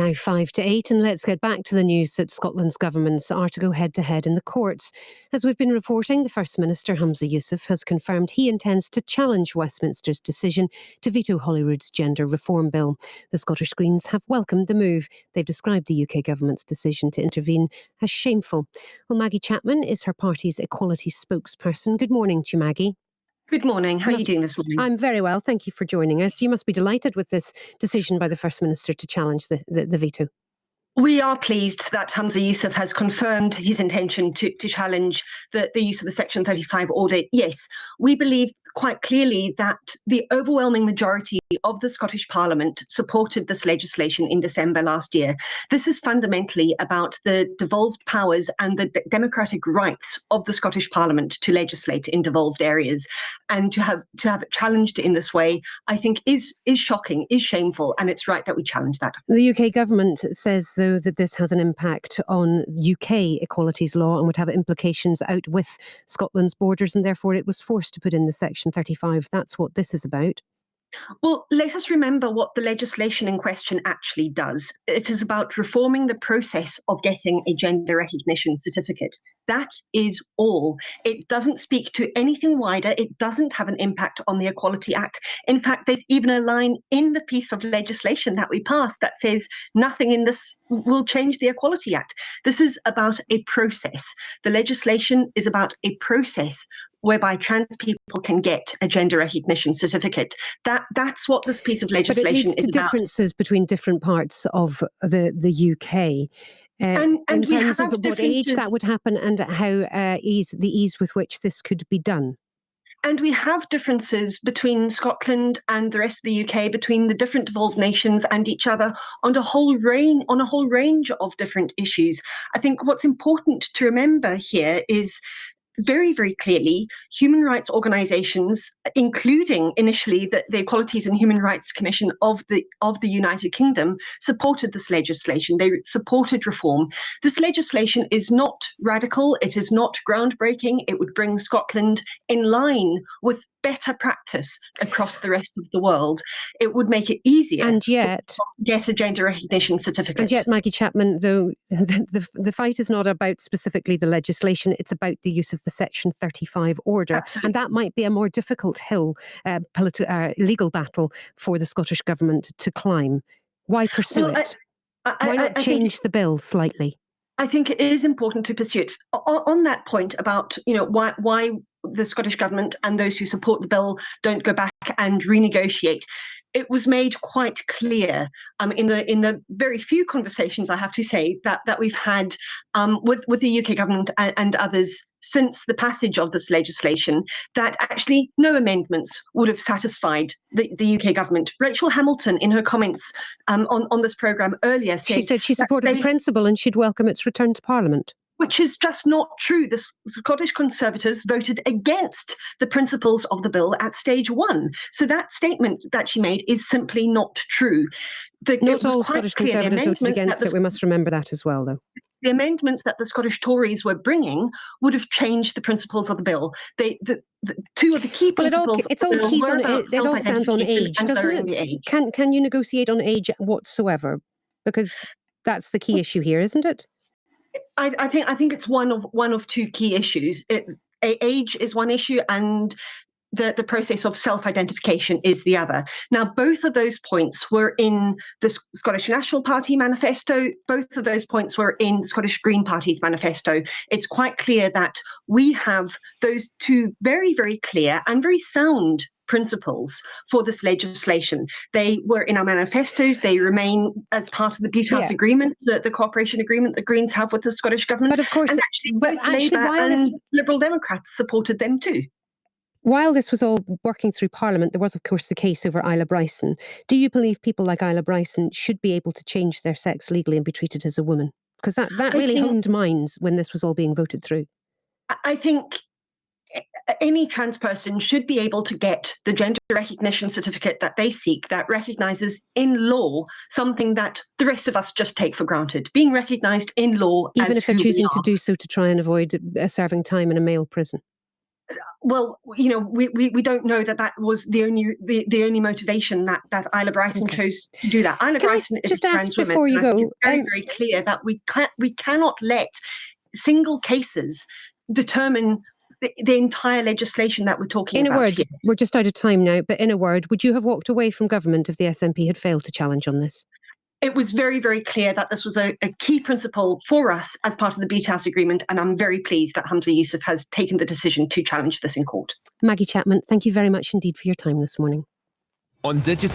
Now 5 to 8, and let's get back to the news that Scotland's governments are to go head-to-head in the courts. As we've been reporting, the First Minister, Humza Yousaf, has confirmed he intends to challenge Westminster's decision to veto Holyrood's gender reform bill. The Scottish Greens have welcomed the move. They've described the UK government's decision to intervene as shameful. Well, Maggie Chapman is her party's equality spokesperson. Good morning to you, Maggie. Good morning. How are you doing this morning? I'm very well. Thank you for joining us. You must be delighted with this decision by the First Minister to challenge the veto. We are pleased that Humza Yousaf has confirmed his intention to challenge the use of the Section 35 order. Yes, we believe quite clearly that the overwhelming majority of the Scottish Parliament supported this legislation in December last year. This is fundamentally about the devolved powers and the democratic rights of the Scottish Parliament to legislate in devolved areas, and to have it challenged in this way, I think is shocking, is shameful, and it's right that we challenge that. The UK government says, though, that this has an impact on UK equalities law and would have implications out with Scotland's borders, and therefore it was forced to put in the Section 35. That's what this is about. Well, let us remember what the legislation in question actually does. It is about reforming the process of getting a gender recognition certificate. That is all. It doesn't speak to anything wider. It doesn't have an impact on the Equality Act. In fact, there's even a line in the piece of legislation that we passed that says nothing in this will change the Equality Act. This is about a process. The legislation is about a process whereby trans people can get a gender recognition certificate. That's what this piece of legislation is about. But it leads to differences between different parts of the UK. In terms of what age that would happen and how the ease with which this could be done. And we have differences between Scotland and the rest of the UK, between the different devolved nations and each other on a whole range of different issues. I think what's important to remember here is very, very clearly, human rights organisations, including initially the Equalities and Human Rights Commission of the United Kingdom, supported this legislation. They supported reform. This legislation is not radical. It is not groundbreaking. It would bring Scotland in line with better practice across the rest of the world. It would make it easier to get a gender recognition certificate. And yet, Maggie Chapman, though, the fight is not about specifically the legislation, it's about the use of the Section 35 order. Absolutely. And that might be a more difficult hill, legal battle for the Scottish Government to climb. Why pursue it? Why not change the bill slightly? I think it is important to pursue it. On that point about why the Scottish Government and those who support the bill don't go back and renegotiate. It was made quite clear in the very few conversations, I have to say, that we've had with the UK government and others since the passage of this legislation, that actually no amendments would have satisfied the UK government. Rachel Hamilton, in her comments on this programme earlier, said she supported the principle and she'd welcome its return to Parliament. Which is just not true. The Scottish Conservatives voted against the principles of the bill at stage one. So that statement that she made is simply not true. Not all Scottish Conservatives voted against it. We must remember that as well, though. The amendments that the Scottish Tories were bringing would have changed the principles of the bill. The two of the key principles it all stands on age, doesn't it? Can you negotiate on age whatsoever? Because that's the key issue here, isn't it? I think it's one of two key issues. Age is one issue, and the process of self-identification is the other. Now, both of those points were in the Scottish National Party manifesto. Both of those points were in the Scottish Green Party's manifesto. It's quite clear that we have those two very, very clear and very sound principles for this legislation. They were in our manifestos. They remain as part of the Butte House Agreement, the cooperation agreement the Greens have with the Scottish Government. But of course, and actually Labour and Liberal Democrats supported them too. While this was all working through Parliament, there was, of course, the case over Isla Bryson. Do you believe people like Isla Bryson should be able to change their sex legally and be treated as a woman? Because that really honed minds when this was all being voted through. I think any trans person should be able to get the gender recognition certificate that they seek, that recognises in law something that the rest of us just take for granted, being recognised in law. Even if they're choosing to do so to try and avoid serving time in a male prison. Well, we don't know that was the only motivation that Isla Bryson chose to do that. Isla Can I Bryson is just a ask trans woman, before you and I think go? it's very, very clear that we cannot let single cases determine the entire legislation that we're talking In a about word, here. we're just out of time now, but in a word, would you have walked away from government if the SNP had failed to challenge on this? It was very, very clear that this was a key principle for us as part of the Beach House Agreement, and I'm very pleased that Hamza Yusuf has taken the decision to challenge this in court. Maggie Chapman, thank you very much indeed for your time this morning. On digital